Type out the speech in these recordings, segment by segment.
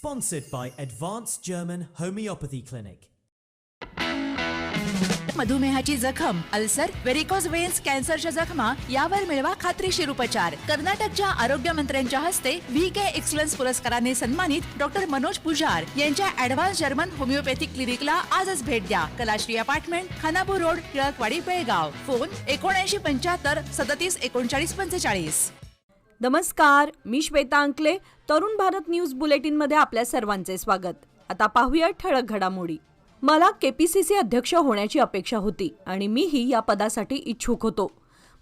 Sponsored by Advanced German Homeopathy Clinic. मधुमेहाची जखम, ulcer, varicose veins, कॅन्सरच्या जखमा यावर मिळवा खात्रीशीर उपचार. कर्नाटकच्या आरोग्य मंत्र्यांच्या हस्ते VK एक्सलन्स पुरस्काराने सन्मानित डॉक्टर मनोज पुजार यांच्या ॲडव्हान्स जर्मन होमिओपॅथिक क्लिनिकला आजच भेट द्या. Kalashree apartment, Khanapur road, Tilakwadi, Belgaum. Phone 7975 37 39 45. नमस्कार, मी श्वेता अंकले. तरुण भारत न्यूज बुलेटिन मध्ये आपल्या सर्वांचे स्वागत. आता पाहूया ठळक घडामोडी. मला KPCC अध्यक्ष होण्याची अपेक्षा होती आणि मीही या पदासाठी इच्छुक होतो.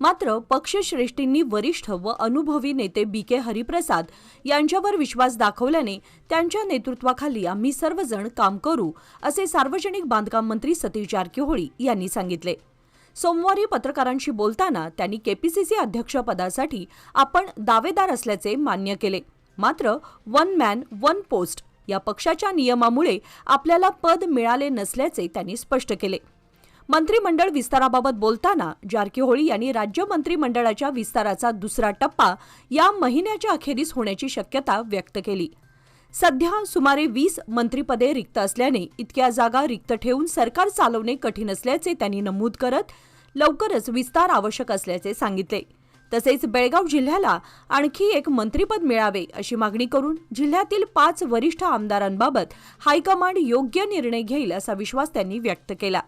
मात्र पक्षश्रेष्ठींनी वरिष्ठ व अनुभवी नेते BK हरिप्रसाद यांच्यावर विश्वास दाखवल्याने त्यांच्या नेतृत्वाखाली आम्ही सर्वजण काम करू, असे सार्वजनिक बांधकाम मंत्री सतीश जारकिहोळी यांनी सांगितले. सोमवारी पत्रकारांशी बोलताना त्यांनी KPCC अध्यक्षपदासाठी आपण दावेदार असल्याचे मान्य केले. मात्र वन मॅन वन पोस्ट या पक्षाच्या नियमामुळे आपल्याला पद मिळाले नसल्याचे त्यांनी स्पष्ट केले. मंत्रिमंडळ विस्ताराबाबत बोलताना जारकिहोळी यांनी राज्य मंत्रिमंडळाच्या विस्ताराचा दुसरा टप्पा या महिन्याच्या अखेरीस होण्याची शक्यता व्यक्त केली. सध्या सुमारे 20 मंत्रिपदे रिक्त असल्याने इतक्या जागा रिक्त ठेवून सरकार चालवणे कठीण असल्याचे त्यांनी नमूद करत लवकरच विस्तार आवश्यक असल्याचे सांगितले. तसेच बेळगाव जिल्ह्याला आणखी एक मंत्रिपद मिळावे अशी मागणी करून जिल्ह्यातील 5 वरिष्ठ आमदारांबाबत हायकमांड योग्य निर्णय घेईल असा विश्वास त्यांनी व्यक्त केला.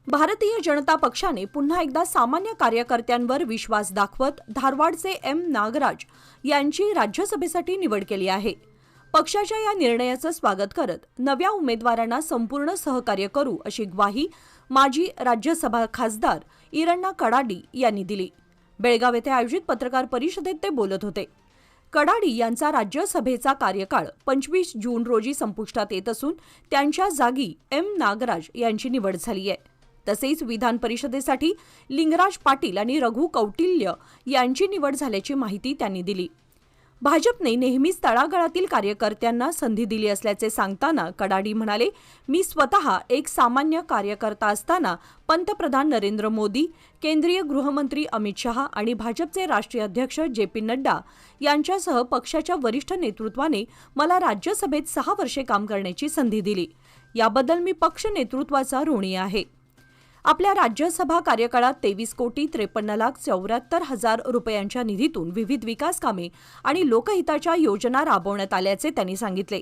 भारतीय जनता पक्षाने पुन्हा एकदा सामान्य कार्यकर्त्यांवर विश्वास दाखवत धारवाडचे M. नागराज यांची राज्यसभेसाठी निवड केली आहे. पक्षाच्या या निर्णयाचं स्वागत करत नव्या उमेदवारांना संपूर्ण सहकार्य करू अशी ग्वाही माजी राज्यसभा खासदार इरण्णा कडाडी यांनी दिली. बेळगाव येथे आयोजित पत्रकार परिषदेत ते बोलत होते. कडाडी यांचा राज्यसभेचा कार्यकाळ 25 जून रोजी संपुष्टात येत असून त्यांच्या जागी M. नागराज यांची निवड झाली आहे. तसेच विधान परिषदेसाठी लिंगराज पाटील आणि रघु कौटिल्य यांची निवड झाल्याची माहिती त्यांनी दिली. भाजपने नेहमीच तळागाळातील कार्यकर्त्यांना संधी दिली असल्याचे सांगताना कडाडी म्हणाले, मी स्वतः एक सामान्य कार्यकर्ता असताना पंतप्रधान नरेंद्र मोदी, केंद्रीय गृहमंत्री अमित शहा आणि भाजपचे राष्ट्रीय अध्यक्ष JP नड्डा यांच्यासह पक्षाच्या वरिष्ठ नेतृत्वाने मला राज्यसभेत 6 वर्षे काम करण्याची संधी दिली. याबद्दल मी पक्ष नेतृत्वाचा ऋणी आहे. आपल्या राज्यसभा कार्यकाळात 23,53,74,000 रुपयांच्या निधीतून विविध विकास कामे आणि लोकहिताच्या योजना राबवण्यात आल्याचे त्यांनी सांगितले.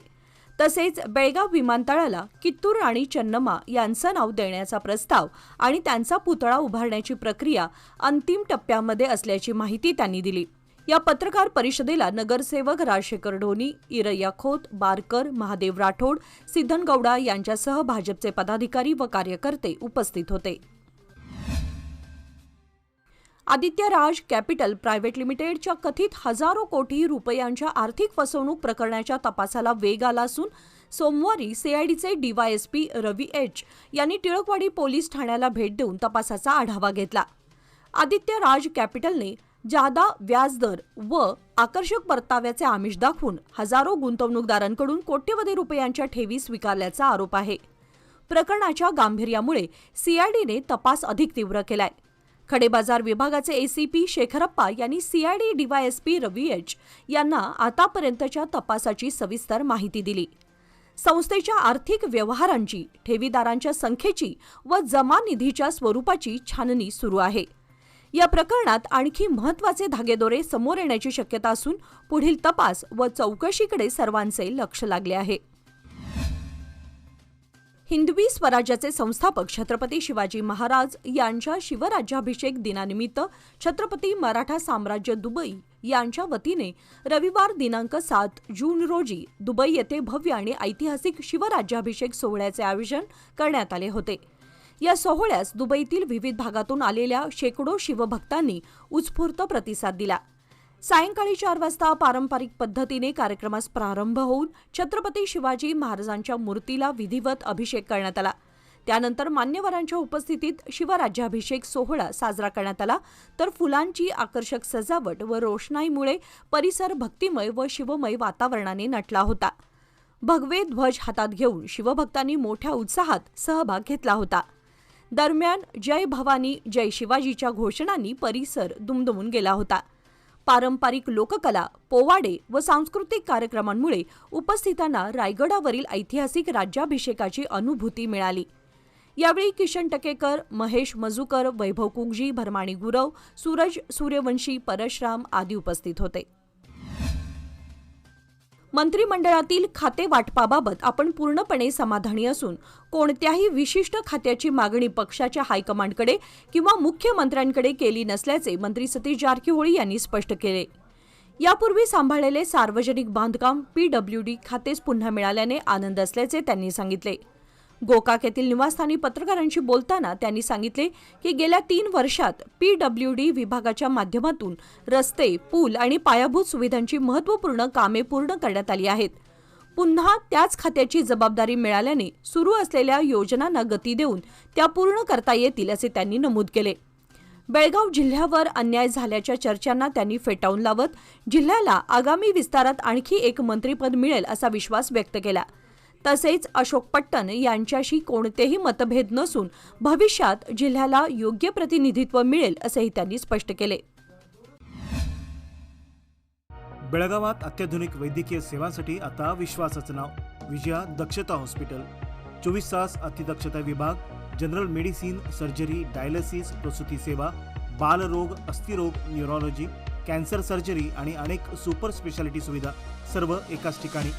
तसेच बेळगाव विमानतळाला कित्तूर राणी चन्नम्मा यांचं नाव देण्याचा प्रस्ताव आणि त्यांचा पुतळा उभारण्याची प्रक्रिया अंतिम टप्प्यामध्ये असल्याची माहिती त्यांनी दिली. या पत्रकार परिषदेला नगरसेवक राजशेखर ढोणी, इरय्या खोत, बारकर, महादेव राठोड, सिद्धनगौडा यांच्यासह भाजपचे पदाधिकारी व कार्यकर्ते उपस्थित होते. आदित्य राज कॅपिटल प्रायव्हेट लिमिटेडच्या कथित हजारो कोटी रुपयांच्या आर्थिक फसवणूक प्रकरणाच्या तपासाला वेग आला असून सोमवारी CIDचे DYSP रवी H यांनी टिळकवाडी पोलीस ठाण्याला भेट देऊन तपासाचा आढावा घेतला. आदित्य राज कॅपिटलने जादा व्याजदर व आकर्षक परताव्याचे आमिष दाखवून हजारो गुंतवणूकदारांकडून कोट्यवधी रुपयांच्या ठेवी स्वीकारल्याचा आरोप आहे. प्रकरणाच्या गांभीर्यामुळे CIDने तपास अधिक तीव्र केलाय. खडेबाजार विभागाचे ACP शेखरप्पा यांनी CID DYSP रवी H यांना आतापर्यंतच्या तपासाची सविस्तर माहिती दिली. संस्थेच्या आर्थिक व्यवहारांची, ठेवीदारांच्या संख्येची व जमा निधीच्या स्वरूपाची छाननी सुरू आहे. या प्रकरणात आणखी महत्त्वाचे धागेदोरे समोर येण्याची शक्यता असून पुढील तपास व चौकशीकडे सर्वांचे लक्ष लागले आहे. हिंदवी स्वराज्याचे संस्थापक छत्रपती शिवाजी महाराज यांच्या शिवराज्याभिषेक दिनानिमित्त छत्रपती मराठा साम्राज्य दुबई यांच्या वतीने रविवार दिनांक 7 जून रोजी दुबई येथे भव्य आणि ऐतिहासिक शिवराज्याभिषेक सोहळ्याचे आयोजन करण्यात आले होते. या सोहळ्यास दुबईतील विविध भागातून आलेल्या शेकडो शिवभक्तांनी उत्स्फूर्त प्रतिसाद दिला. सायंकाळी 4 वाजता पारंपरिक पद्धतीने कार्यक्रमास प्रारंभ होऊन छत्रपती शिवाजी महाराजांच्या मूर्तीला विधिवत अभिषेक करण्यात आला. त्यानंतर मान्यवरांच्या उपस्थितीत शिवराज्याभिषेक सोहळा साजरा करण्यात आला. तर फुलांची आकर्षक सजावट व रोषणाईमुळे परिसर भक्तिमय व शिवमय वातावरणाने नटला होता. भगवे ध्वज हातात घेऊन शिवभक्तांनी मोठ्या उत्साहात सहभाग घेतला होता. दरम्यान जय भवानी जय शिवाजीच्या घोषणांनी परिसर दुमदुमून गेला होता. पारंपरिक लोककला, पोवाडे व सांस्कृतिक कार्यक्रमांमुळे उपस्थितांना रायगडावरील ऐतिहासिक राज्याभिषेकाची अनुभूती मिळाली. यावेळी किशन टकेकर, महेश मजुकर, वैभव कुंगजी, भरमाणी गुरव, सूरज सूर्यवंशी, परशराम आदी उपस्थित होते. मंत्रिमंडळातील खाते वाटपाबाबत आपण पूर्णपणे समाधानी असून कोणत्याही विशिष्ट खात्याची मागणी पक्षाच्या हायकमांडकडे किंवा मुख्यमंत्र्यांकडे केली नसल्याचे मंत्री सतीश जारकिहोळी यांनी स्पष्ट केले. यापूर्वी सांभाळलेले सार्वजनिक बांधकाम PWD खातेच पुन्हा मिळाल्याने आनंद असल्याचे त्यांनी सांगितले. गोकाक येथील निवासस्थानी पत्रकारांशी बोलताना त्यांनी सांगितले की गेल्या 3 वर्षात PWD विभागाच्या माध्यमातून रस्ते, पूल आणि पायाभूत सुविधांची महत्त्वपूर्ण कामे पूर्ण करण्यात आली आहेत. पुन्हा त्याच खात्याची जबाबदारी मिळाल्याने सुरू असलेल्या योजनांना गती देऊन त्या पूर्ण करता येतील असे त्यांनी नमूद केले. बेळगाव जिल्ह्यावर अन्याय झाल्याच्या चर्चांना त्यांनी फेटाळून लावत जिल्ह्याला आगामी विस्तारात आणखी एक मंत्रिपद मिळेल असा विश्वास व्यक्त केला. तसेच अशोक पट्टण यांच्याशी कोणतेही मतभेद नसून भविष्यात जिल्ह्याला योग्य प्रतिनिधित्व मिळेल असेही त्यांनी स्पष्ट केले. बेळगावात अत्याधुनिक वैद्यकीय सेवांसाठी आता विश्वासाचं नाव विजया दक्षता हॉस्पिटल. 24 तास अतिदक्षता विभाग, जनरल मेडिसिन, सर्जरी, डायलिसिस, प्रसूती सेवा, बालरोग, अस्थिरोग, न्यूरोलॉजी, कॅन्सर सर्जरी आणि अनेक सुपर स्पेशालिटी सुविधा सर्व एकाच ठिकाणी.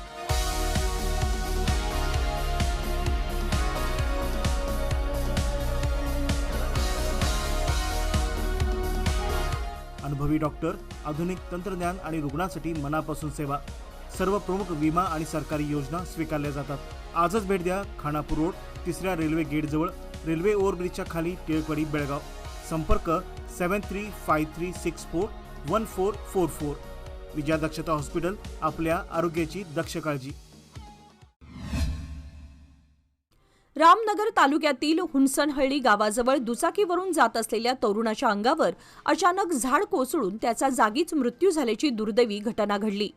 अनुभवी डॉक्टर, आधुनिक तंत्रज्ञान आणि रुग्णांसाठी मनापासून सेवा. सर्व प्रमुख विमा आणि सरकारी योजना स्वीकारल्या जातात. आजच भेट द्या. खानापूर रोड, 3ऱ्या रेल्वे गेटजवळ, रेल्वे ओव्हरब्रिजच्या खाली, टिळकवाडी, बेळगाव. संपर्क 7353641444. विजया दक्षता हॉस्पिटल, आपल्या आरोग्याची दक्ष काळजी. रामनगर तालुक्यातील हुनसनहळ्ळी गावाजवळ दुचाकीवरून जात असलेल्या तरुणाच्या अंगावर अचानक झाड कोसळून त्याचा जागीच मृत्यू झाल्याची दुर्दैवी घटना घडली.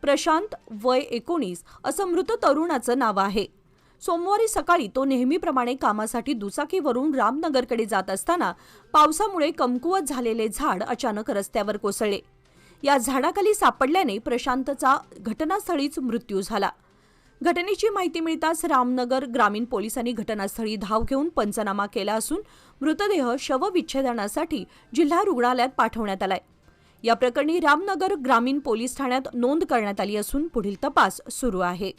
प्रशांत, वय 19 असं मृत तरुणाचं नाव आहे. सोमवारी सकाळी तो नेहमीप्रमाणे कामासाठी दुचाकीवरून रामनगरकडे जात असताना पावसामुळे कमकुवत झालेले झाड अचानक रस्त्यावर कोसळले. या झाडाखाली सापडल्याने प्रशांतचा घटनास्थळीच मृत्यू झाला. घटनेची माहिती मिळताच रामनगर ग्रामीण पोलिसांनी घटनास्थळी धाव घेऊन पंचनामा केला असून मृतदेह शवविच्छेदनासाठी जिल्हा रुग्णालयात पाठवण्यात आलाय. या प्रकरणी रामनगर ग्रामीण पोलीस ठाण्यात नोंद करण्यात आली असून पुढील तपास सुरू आहे.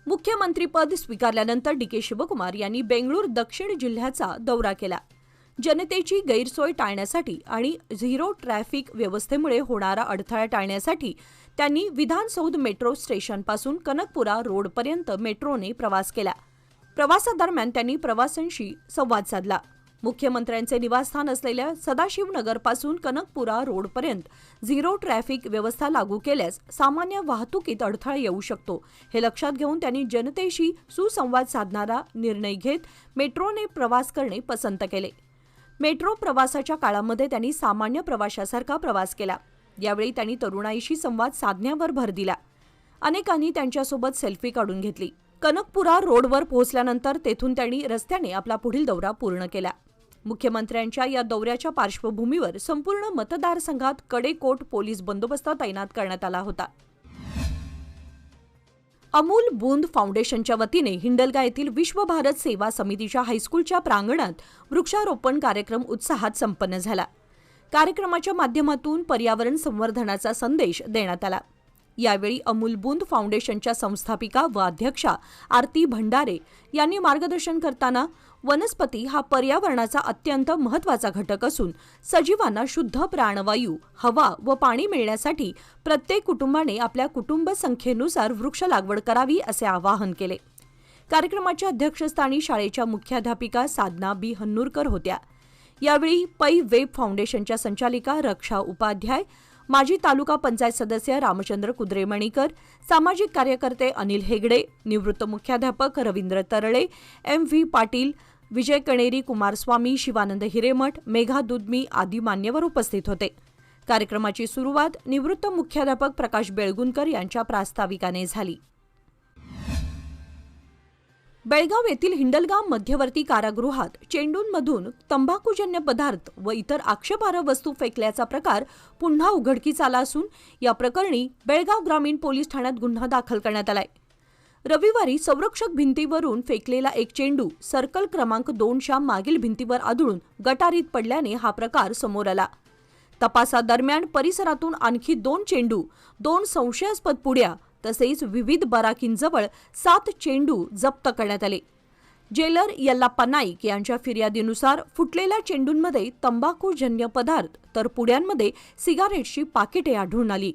मुख्यमंत्रीपद स्वीकारल्यानंतर DK शिवकुमार यांनी बेंगळूर दक्षिण जिल्ह्याचा दौरा केला. जनतेची गैरसोय टाळण्यासाठी आणि झिरो ट्रॅफिक व्यवस्थेमुळे होणारा अडथळा टाळण्यासाठी त्यांनी विधानसौध मेट्रो स्टेशनपासून कनकपुरा रोडपर्यंत मेट्रोने प्रवास केला. प्रवासादरम्यान त्यांनी प्रवाशांशी संवाद साधला. मुख्यमंत्र्यांचे निवासस्थान असलेल्या सदाशिवनगरपासून कनकपुरा रोडपर्यंत झिरो ट्रॅफिक व्यवस्था लागू केल्यास सामान्य वाहतुकीत अडथळा येऊ शकतो, हे लक्षात घेऊन त्यांनी जनतेशी सुसंवाद साधणारा निर्णय घेत मेट्रोने प्रवास करणे पसंत केले. मेट्रो प्रवासाच्या काळामध्ये त्यांनी सामान्य प्रवाशासारखा प्रवास केला. यावेळी त्यांनी तरुणाईशी संवाद साधण्यावर भर दिला. अनेकांनी त्यांच्यासोबत सेल्फी काढून घेतली. कनकपुरा रोडवर पोहोचल्यानंतर तेथून त्यांनी रस्त्याने आपला पुढील दौरा पूर्ण केला. मुख्यमंत्र्यांच्या या दौऱ्याच्या पार्श्वभूमीवर संपूर्ण मतदारसंघात कडेकोट पोलीस बंदोबस्त तैनात करण्यात आला होता. अमूल बूंद फाउंडेशनच्या वतीने हिंडलगा येथील विश्व भारत सेवा समितीच्या हायस्कूलच्या प्रांगणात वृक्षारोपण कार्यक्रम उत्साहात संपन्न झाला. कार्यक्रमाच्या माध्यमातून पर्यावरण संवर्धनाचा संदेश देण्यात आला. यावेळी अमूल बूंद फाउंडेशनच्या संस्थापिका व अध्यक्षा आरती भंडारे यांनी मार्गदर्शन करताना वनस्पती हा पर्यावरणाचा अत्यंत महत्त्वाचा घटक असून सजीवांना शुद्ध प्राणवायू, हवा व पाणी मिळण्यासाठी प्रत्येक कुटुंबाने आपल्या कुटुंब संख्येनुसार वृक्ष लागवड करावी असे आवाहन केले. कार्यक्रमाच्या अध्यक्षस्थानी शाळेच्या मुख्याध्यापिका साधना बी हन्नूरकर होत्या. यावेळी पै वेब फाउंडेशनच्या संचालिका रक्षा उपाध्याय, माजी तालुका पंचायत सदस्य रामचंद्र कुद्रेमणीकर, सामाजिक कार्यकर्ते अनिल हेगडे, निवृत्त मुख्याध्यापक रवींद्र तरळे, MV पाटील, विजय कणेरी, कुमारस्वामी, शिवानंद हिरेमठ, मेघा दुधमी आदी मान्यवर उपस्थित होते. कार्यक्रमाची सुरुवात निवृत्त मुख्याध्यापक प्रकाश बेळगुणकर यांच्या प्रास्ताविकाने झाली. बेळगाव येथील हिंडलगाव मध्यवर्ती कारागृहात चेंडूंमधून तंबाखूजन्य पदार्थ व इतर आक्षेपार्ह वस्तू फेकल्याचा प्रकार पुन्हा उघडकीस आला असून या प्रकरणी बेळगाव ग्रामीण पोलीस ठाण्यात गुन्हा दाखल करण्यात आलाय. रविवारी संरक्षक भिंतीवरून फेकलेला एक चेंडू सर्कल क्रमांक 2च्या मागील भिंतीवर आदळून गटारीत पडल्याने हा प्रकार समोर आला. तपासादरम्यान परिसरातून आणखी 2 चेंडू, 2 संशयास्पद पुड्या तसेच विविध बराकींजवळ 7 चेंडू जप्त करण्यात आले. जेलर यल्लाप्पा नाईक यांच्या फिर्यादीनुसार फुटलेल्या चेंडूंमध्ये तंबाखूजन्य पदार्थ तर पुड्यांमध्ये सिगारेटची पाकिटे आढळून आली.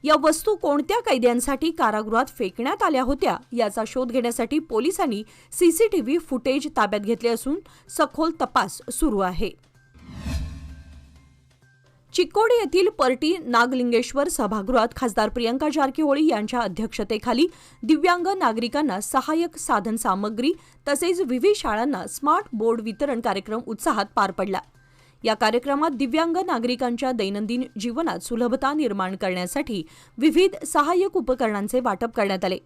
या वस्तू कोणत्या कैद्यांसाठी कारागृहात फेकण्यात आल्या होत्या याचा शोध घेण्यासाठी पोलिसांनी सीसीटीव्ही फुटेज ताब्यात घेतले असून सखोल तपास सुरू आहे. चिक्कोडी येथील पर्टी नागलिंगेश्वर सभागृहात खासदार प्रियंका जारकीहोळी यांच्या अध्यक्षतेखाली दिव्यांग नागरिकांना सहाय्यक साधन सामग्री तसेच विविध शाळांना स्मार्ट बोर्ड वितरण कार्यक्रम उत्साहात पार पडला. या कार्यक्रमात दिव्यांग नागरिकांच्या दैनंदिन जीवनात सुलभता निर्माण करण्यासाठी विविध सहाय्यक उपकरणांचे वाटप करण्यात आले.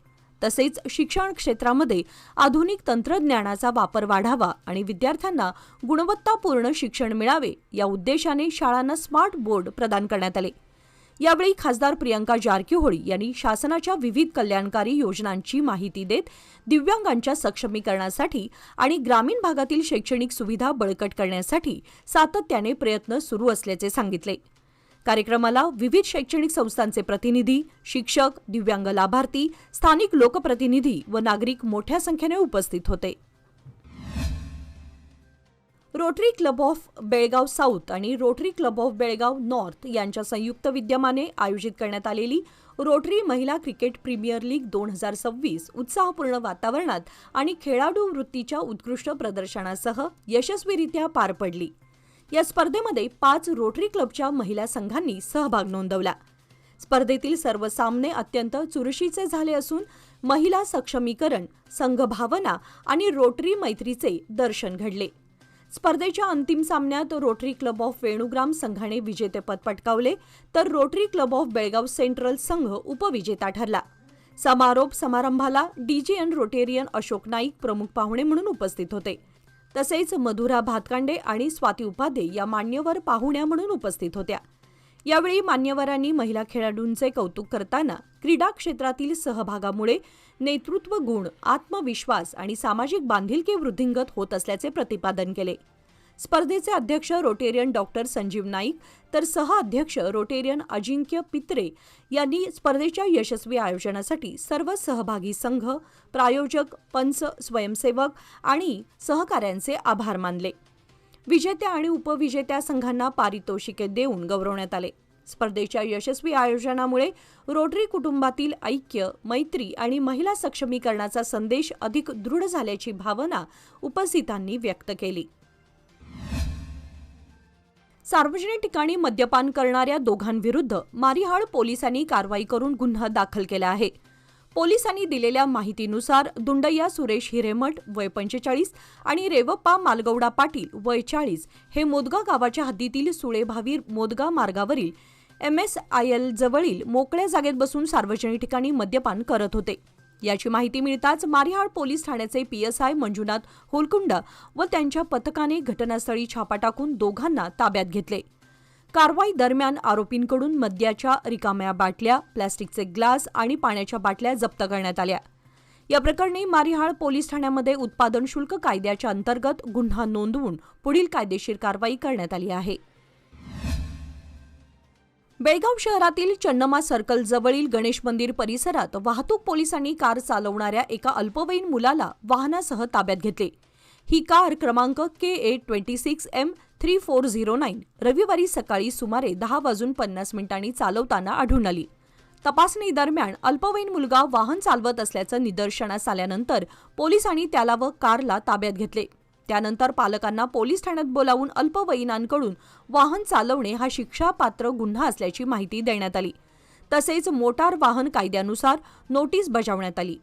तसेच शिक्षण क्षेत्रामध्ये आधुनिक तंत्रज्ञानाचा वापर वाढावा आणि विद्यार्थ्यांना गुणवत्तापूर्ण शिक्षण मिळावे या उद्देशाने शाळांना स्मार्ट बोर्ड प्रदान करण्यात आले. यावेळी खासदार प्रियंका जारकीहोळी यांनी शासनाच्या विविध कल्याणकारी योजनांची माहिती देत दिव्यांगांच्या सक्षमीकरणासाठी आणि ग्रामीण भागातील शैक्षणिक सुविधा बळकट करण्यासाठी सातत्याने प्रयत्न सुरू असल्याचे सांगितले. कार्यक्रमाला विविध शैक्षणिक संस्थांचे प्रतिनिधी, शिक्षक, दिव्यांग लाभार्थी, स्थानिक लोकप्रतिनिधी व नागरिक मोठ्या संख्येने उपस्थित होते. Rotary club of Belgaum south आणि Rotary club of Belgaum north यांच्या संयुक्त विद्यमाने आयोजित करण्यात आलेली रोटरी महिला क्रिकेट प्रीमियर लीग 2026 उत्साहपूर्ण वातावरणात आणि खेळाडू वृत्तीच्या उत्कृष्ट प्रदर्शनासह यशस्वीरित्या पार पडली. या स्पर्धेमध्ये 5 रोटरी क्लबच्या महिला संघांनी सहभाग नोंदवला. स्पर्धेतील सर्व सामने अत्यंत चुरशीचे झाले असून महिला सक्षमीकरण, संघभावना आणि रोटरी मैत्रीचे दर्शन घडले. स्पर्धेच्या अंतिम सामन्यात रोटरी क्लब ऑफ वेणुग्राम संघाने विजेतेपद पटकावले तर rotary club of Belgaum central संघ उपविजेता ठरला. समारोप समारंभाला डीजीएन रोटेरियन अशोक नाईक प्रमुख पाहुणे म्हणून उपस्थित होते. तसेच मधुरा भातकांडे आणि स्वाती उपाध्ये या मान्यवर पाहुण्या म्हणून उपस्थित होत्या. यावेळी मान्यवरांनी महिला खेळाडूंचे कौतुक करताना क्रीडा क्षेत्रातील सहभागामुळे नेतृत्व गुण, आत्मविश्वास आणि सामाजिक बांधिलकी वृद्धिंगत होत असल्याचे प्रतिपादन केले. स्पर्धेचे अध्यक्ष रोटेरियन डॉक्टर संजीव नाईक तर सहअध्यक्ष रोटेरियन अजिंक्य पित्रे यांनी स्पर्धेच्या यशस्वी आयोजनासाठी सर्व सहभागी संघ, प्रायोजक, पंच, स्वयंसेवक आणि सहकाऱ्यांचे आभार मानले. विजेत्या आणि उपविजेत्या संघांना पारितोषिके देऊन गौरवण्यात आले. स्पर्धेच्या यशस्वी आयोजनामुळे रोटरी कुटुंबातील ऐक्य, मैत्री आणि महिला सक्षमीकरणाचा संदेश अधिक दृढ झाल्याची भावना उपस्थितांनी व्यक्त केली. सार्वजनिक ठिकाणी मद्यपान करणाऱ्या दोघांविरुद्ध मारिहाळ पोलिसांनी कारवाई करून गुन्हा दाखल केला आहे. पोलिसांनी दिलेल्या माहितीनुसार दुंडय्या सुरेश हिरेमठ वय 45 आणि रेवप्पा मालगौडा पाटील वय 40 हे मोदगा गावाच्या हद्दीतील सुळेभावीर मोदगा मार्गावरील MSIL जवळील मोकळ्या जागेत बसून सार्वजनिक ठिकाणी मद्यपान करत होते. याची माहिती मिळताच मारिहाळ पोलीस ठाण्याचे PSI मंजुनाथ होलकुंडा व त्यांच्या पथकाने घटनास्थळी छापा टाकून दोघांना ताब्यात घेतले. कारवाई दरम्यान आरोपींकडून मद्याच्या रिकाम्या बाटल्या, प्लॅस्टिकचे ग्लास आणि पाण्याच्या बाटल्या जप्त करण्यात आल्या. या प्रकरणी मारिहाळ पोलीस ठाण्यामध्ये उत्पादन शुल्क कायद्याच्या अंतर्गत गुन्हा नोंदवून पुढील कायदेशीर कारवाई करण्यात आली आहे. बेळगाव शहरातील चन्नमा सर्कल जवळील गणेश मंदिर परिसरात वाहतूक पोलिसांनी कार चालवणाऱ्या एका अल्पवयीन मुलाला वाहनासह ताब्यात घेतले. ही कार क्रमांक KA26M3409 रविवारी सकाळी सुमारे 10:50 चालवताना आढळून आली. तपासणी दरम्यान अल्पवयीन मुलगा वाहन चालवत असल्याचं निदर्शनास आल्यानंतर पोलिसांनी त्याला व कारला ताब्यात घेतले. त्यानंतर पालकांना पोलीस ठाण्यात बोलावून अल्पवयीनांकडून वाहन चालवणे हा शिक्षापात्र गुन्हा असल्याची माहिती देण्यात आली. तसेच मोटार वाहन कायद्यानुसार नोटीस बजावण्यात आली.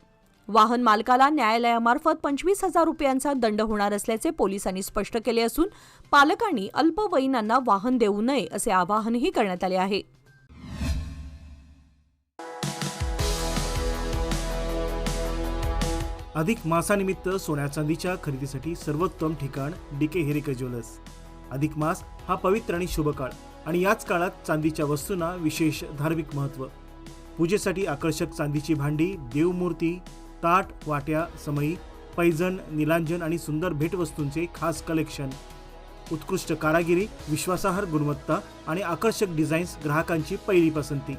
वाहन मालकाला न्यायालयामार्फत 25,000 रुपयांचा दंड होणार असल्याचे पोलिसांनी स्पष्ट केले असून पालकांनी अल्पवयीनांना वाहन देऊ नये असे आवाहनही करण्यात आले आहे. अधिक मासानिमित्त सोन्या चांदीच्या खरेदीसाठी सर्वोत्तम ठिकाण डीके हेरेकर ज्वेलर्स. अधिक मास हा पवित्र आणि शुभ काळ आणि याच काळात चांदीच्या वस्तूंना विशेष धार्मिक महत्त्व. पूजेसाठी आकर्षक चांदीची भांडी, देवमूर्ती, ताट, वाट्या, समई, पैजण, निलांजन आणि सुंदर भेटवस्तूंचे खास कलेक्शन. उत्कृष्ट कारागिरी, विश्वासार्ह गुणवत्ता आणि आकर्षक डिझाईन्स ग्राहकांची पहिली पसंती.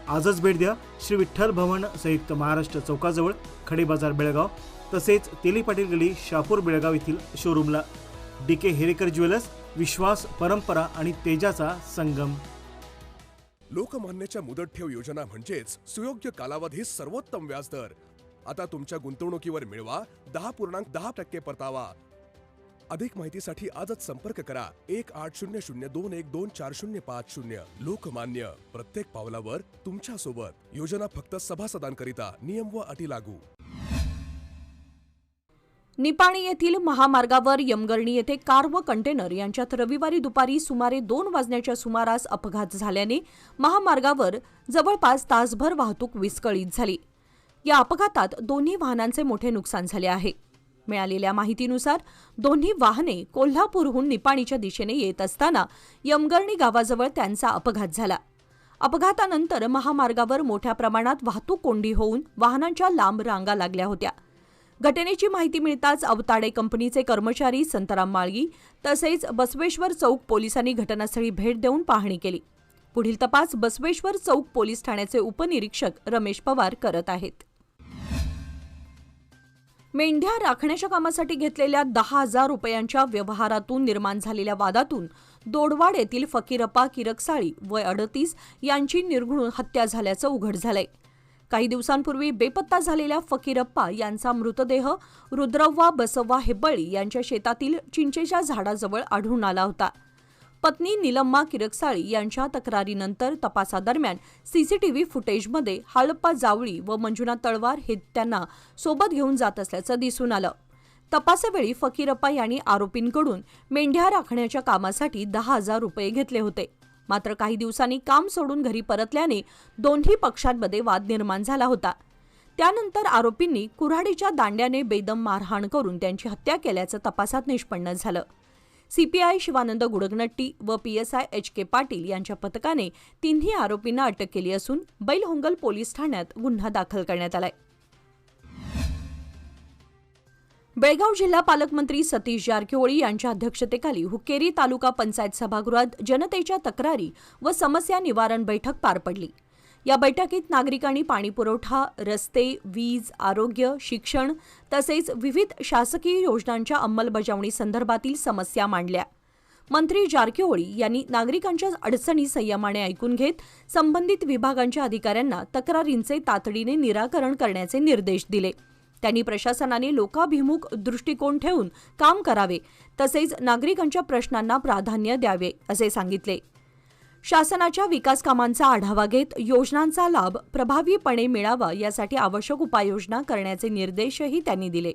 आजच भेट द्या श्री विठ्ठल भवन, संयुक्त महाराष्ट्र चौकाजवळ, खडे बाजार, बेळगाव. तसेच तेली पाटील गली, शापूर, बेळगाव येथील शोरूमला. डीके हेरेकर ज्वेलर्स, विश्वास, परंपरा आणि तेजाचा संगम. लोकमान्यच्या मुदत ठेव योजना म्हणजेच सुयोग्य कालावधी सर्वोत्तम व्याजदर. आता तुमच्या गुंतवणुकीवर मिळवा 10.10% परतावा. अधिक माहितीसाठी आजच संपर्क करा 1800212405. लोकमान्य, प्रत्येक पावलावर तुमच्या सोबत. योजना फक्त सभासदांकरिता. नियम व अटी लागू. निपाणी येथील महामार्गावर यमगर्णी येथे कार व कंटेनर यांच्यात रविवारी दुपारी सुमारे 2 वाजण्याच्या सुमारास अपघात झाल्याने महामार्गावर जवळपास तासभर वाहतूक विस्कळीत झाली. या अपघातात दोन्ही वाहनांचे मोठे नुकसान झाले आहे. मिळालेल्या माहितीनुसार दोन्ही वाहने कोल्हापूरहून निपाणीच्या दिशेने येत असताना यमगर्णी गावाजवळ त्यांचा अपघात झाला. अपघातानंतर महामार्गावर मोठ्या प्रमाणात वाहतूक कोंडी होऊन वाहनांच्या लांब रांगा लागल्या होत्या. घटनेची माहिती मिळताच अवताडे कंपनीचे कर्मचारी संतराम माळगी तसेच बसवेश्वर चौक पोलिसांनी घटनास्थळी भेट देऊन पाहणी केली. पुढील तपास बसवेश्वर चौक पोलीस ठाण्याचे उपनिरीक्षक रमेश पवार करत आहेत. मेंढ्या राखण्याच्या कामासाठी घेतलेल्या 10,000 रुपयांच्या व्यवहारातून निर्माण झालेल्या वादातून दोडवाड येथील फकीरप्पा किरकसाळी वय 38 यांची निर्घृण हत्या झाल्याचं उघड झालंय. काही दिवसांपूर्वी बेपत्ता झालेल्या फकीरप्पा यांचा मृतदेह रुद्रव्वा बसव्वा हेब्बळी यांच्या शेतातील चिंचेच्या झाडाजवळ आढळून आला होता. पत्नी निलम्मा किरकसाळी यांच्या तक्रारीनंतर तपासादरम्यान सीसीटीव्ही फुटेजमध्ये हाळप्पा जावळी व मंजुनाथ तळवार हे त्यांना सोबत घेऊन जात असल्याचं दिसून आलं. तपासावेळी फकीरप्पा यांनी आरोपींकडून मेंढ्या राखण्याच्या कामासाठी 10,000 रुपये घेतले होते. मात्र काही दिवसांनी काम सोडून घरी परतल्याने दोन्ही पक्षांमध्ये वाद निर्माण झाला होता. त्यानंतर आरोपींनी कुऱ्हाडीच्या दांड्याने बेदम मारहाण करून त्यांची हत्या केल्याचं तपासात निष्पन्न झालं. सीपीआय शिवानंद गुडगनट्टी व पीएसआय एच.के. पाटील यांच्या पथकाने तिन्ही आरोपींना अटक केली असून बैलहोंगल पोलीस ठाण्यात गुन्हा दाखल करण्यात आलाय. बेळगाव जिल्हा पालकमंत्री सतीश जारकिहोळी यांच्या अध्यक्षतेखाली हुक्केरी तालुका पंचायत सभागृहात जनतेच्या तक्रारी व समस्या निवारण बैठक पार पडली. या बैठकीत नागरिकांनी पाणीपुरवठा, रस्ते, वीज, आरोग्य, शिक्षण तसेच विविध शासकीय योजनांच्या अंमलबजावणी संदर्भातील समस्या मांडल्या. मंत्री जारकिहोळी यांनी नागरिकांच्या अडचणी संयमाने ऐकून घेत संबंधित विभागांच्या अधिकाऱ्यांना तक्रारींचे तातडीने निराकरण करण्याचे निर्देश दिले. त्यांनी प्रशासनाने लोकाभिमुख दृष्टिकोन ठेवून काम करावे तसेच नागरिकांच्या प्रश्नांना प्राधान्य द्यावे असे सांगितले. शासनाच्या विकास कामांचा आढावा घेत योजनांचा लाभ प्रभावीपणे मिळावा यासाठी आवश्यक उपाययोजना करण्याचे निर्देशही त्यांनी दिले.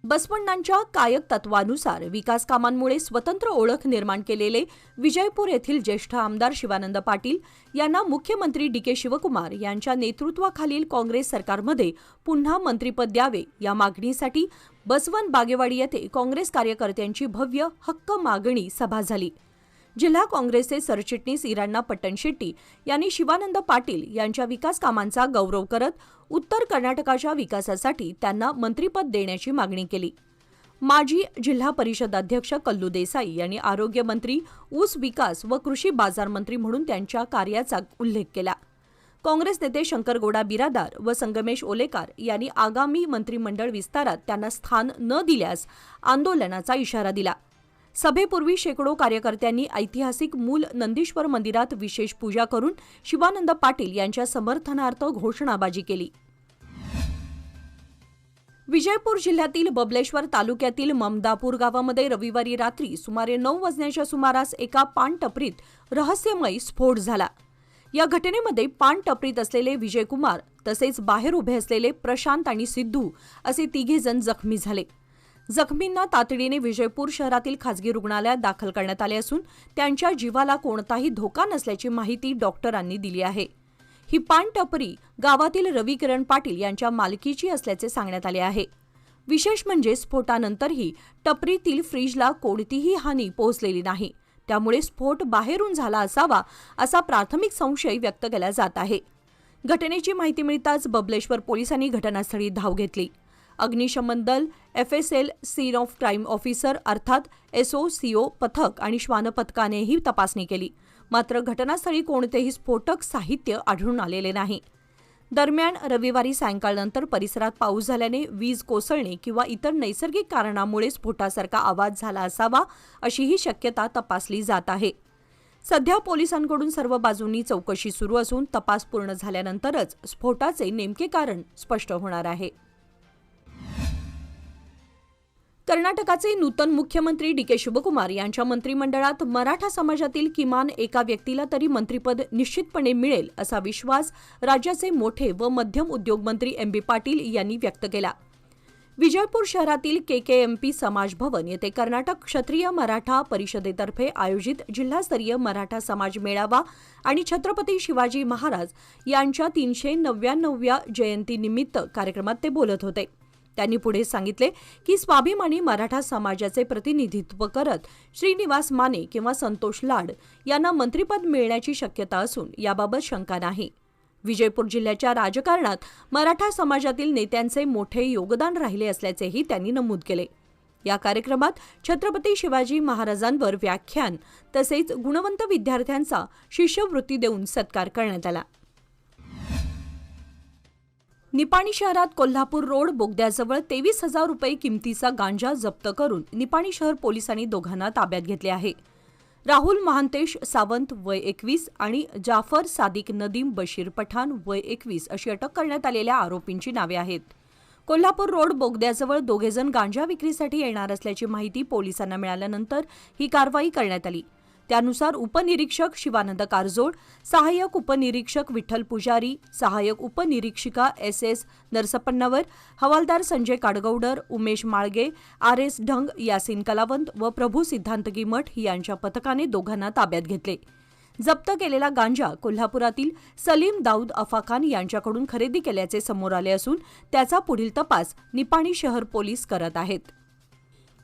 बसवण्णांच्या कायक तत्वानुसार विकास कामांमुळे स्वतंत्र ओळख निर्माण केलेले विजयपूर येथील ज्येष्ठ आमदार शिवानंद पाटील यांना मुख्यमंत्री डी.के. शिवकुमार यांच्या नेतृत्वाखालील काँग्रेस सरकारमध्ये पुन्हा मंत्रिपद द्यावे या मागणीसाठी बसवंत बागेवाडी येथे काँग्रेस कार्यकर्त्यांची भव्य हक्क मागणी सभा झाली. जिल्हा काँग्रेसचे सरचिटणीस इराण्णा पट्टणशेट्टी यांनी शिवानंद पाटील यांच्या विकास कामांचा गौरव करत उत्तर कर्नाटकाच्या विकासासाठी त्यांना मंत्रिपद देण्याची मागणी केली. माजी जिल्हा परिषद अध्यक्ष कल्लू देसाई यांनी आरोग्यमंत्री, ऊस विकास व कृषी बाजार मंत्री म्हणून त्यांच्या कार्याचा उल्लेख केला. काँग्रेस नेते शंकरगौडा बिरादार व संगमेश ओलेकार यांनी आगामी मंत्रिमंडळ विस्तारात त्यांना स्थान न दिल्यास आंदोलनाचा इशारा दिला. सभेपूर्वी शेकडो कार्यकर्त्यांनी ऐतिहासिक मूल नंदीश्वर मंदिरात विशेष पूजा करून शिवानंद पाटील यांच्या समर्थनार्थ घोषणाबाजी केली. विजयपूर जिल्ह्यातील बबलेश्वर तालुक्यातील ममदापूर गावामध्ये रविवारी रात्री सुमारे 9 वाजण्याच्या सुमारास एका पान टपरीत रहस्यमय स्फोट झाला. या घटनेमध्ये पान टपरीत असलेले विजयकुमार तसेच बाहेर उभे असलेले प्रशांत आणि सिद्धू असे 3 जण जखमी झाले. जखमींना तातडीने विजयपूर शहरातील खासगी रुग्णालयात दाखल करण्यात आले असून त्यांच्या जीवाला कोणताही धोका नसल्याची माहिती डॉक्टरांनी दिली आहे. ही पान टपरी गावातील रवी किरण पाटील यांच्या मालकीची असल्याचे सांगण्यात आले आहे. विशेष म्हणजे स्फोटानंतरही टपरीतील फ्रीजला कोणतीही हानी पोहोचलेली नाही. त्यामुळे स्फोट बाहेरून झाला असावा असा प्राथमिक संशय व्यक्त केला जात आहे. घटनेची माहिती मिळताच बबलेश्वर पोलिसांनी घटनास्थळी धाव घेतली. अग्निशमन दल, FSL scene of crime officer अर्थात SOCO पथक आणि श्वान पथकानेही तपासणी केली. मात्र घटनास्थळी कोणतेही स्फोटक साहित्य आढळून आलेले नाही. दरम्यान रविवारी सायंकाळनंतर परिसरात पाऊस झाल्याने वीज कोसळणे किंवा इतर नैसर्गिक कारणामुळे स्फोटासारखा आवाज झाला असावा अशीही शक्यता तपासली जात आहे. सध्या पोलिसांकडून सर्व बाजूंनी चौकशी सुरू असून तपास पूर्ण झाल्यानंतरच स्फोटाचे नेमके कारण स्पष्ट होणार आहे. कर्नाटकाचे नूतन मुख्यमंत्री DK शिवकुमार यांच्या मंत्रिमंडळात मराठा समाजातील किमान एका व्यक्तीला तरी मंत्रिपद निश्चितपणे मिळेल असा विश्वास राज्याचे मोठे व मध्यम उद्योगमंत्री MB पाटील यांनी व्यक्त केला. विजयपूर शहरातील KKMP समाज भवन येथे कर्नाटक क्षत्रिय मराठा परिषदेतर्फे आयोजित जिल्हास्तरीय मराठा समाज मेळावा आणि छत्रपती शिवाजी महाराज यांच्या 399व्या जयंतीनिमित्त कार्यक्रमात ते बोलत होते. त्यांनी पुढे सांगितले की स्वाभिमानी मराठा समाजाचे प्रतिनिधित्व करत श्रीनिवास माने किंवा संतोष लाड यांना मंत्रिपद मिळण्याची शक्यता असून याबाबत शंका नाही. विजयपूर जिल्ह्याच्या राजकारणात मराठा समाजातील नेत्यांचे मोठे योगदान राहिले असल्याचेही त्यांनी नमूद केले. या कार्यक्रमात छत्रपती शिवाजी महाराजांवर व्याख्यान तसेच गुणवंत विद्यार्थ्यांचा शिष्यवृत्ती देऊन सत्कार करण्यात आला. निपाणी शहरात कोल्हापूर रोड बोगद्याजवळ 23,000 रुपये किमतीचा गांजा जप्त करून निपाणी शहर पोलिसांनी दोघांना ताब्यात घेतले आहे. राहुल महांतेश सावंत वय 21 आणि जाफर सादिक नदीम बशीर पठाण वय 21 अशी अटक करण्यात आलेल्या आरोपींची नावे आहेत. कोल्हापूर रोड बोगद्याजवळ दोघेजण गांजा विक्रीसाठी येणार असल्याची माहिती पोलिसांना मिळाल्यानंतर ही कारवाई करण्यात आली. त्यानुसार उपनिरीक्षक शिवानंद कारजोड, सहाय्यक उपनिरीक्षक विठ्ठल पुजारी, सहाय्यक उपनिरीक्षिका SS नरसपन्नावर, हवालदार संजय काडगौडर, उमेश माळगे, RS ढंग, यासिन कलावंत व प्रभू सिद्धांतगी मठ यांच्या पथकाने दोघांना ताब्यात घेतले. जप्त केलेला गांजा कोल्हापुरातील सलीम दाऊद अफाखान यांच्याकडून खरेदी केल्याचे समोर आले असून त्याचा पुढील तपास निपाणी शहर पोलीस करत आहेत.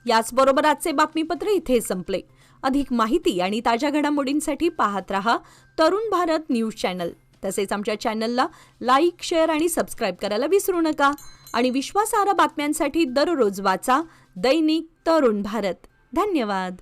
याचबरोबर आजचे बातमीपत्र इथे संपले. अधिक माहिती आणि ताज्या घडामोडींसाठी पाहत रहा तरुण भारत न्यूज चॅनल. तसेच आमच्या चॅनलला लाईक, शेअर आणि सबस्क्राईब करायला विसरू नका. आणि विश्वासार्ह बातम्यांसाठी दररोज वाचा दैनिक तरुण भारत. धन्यवाद.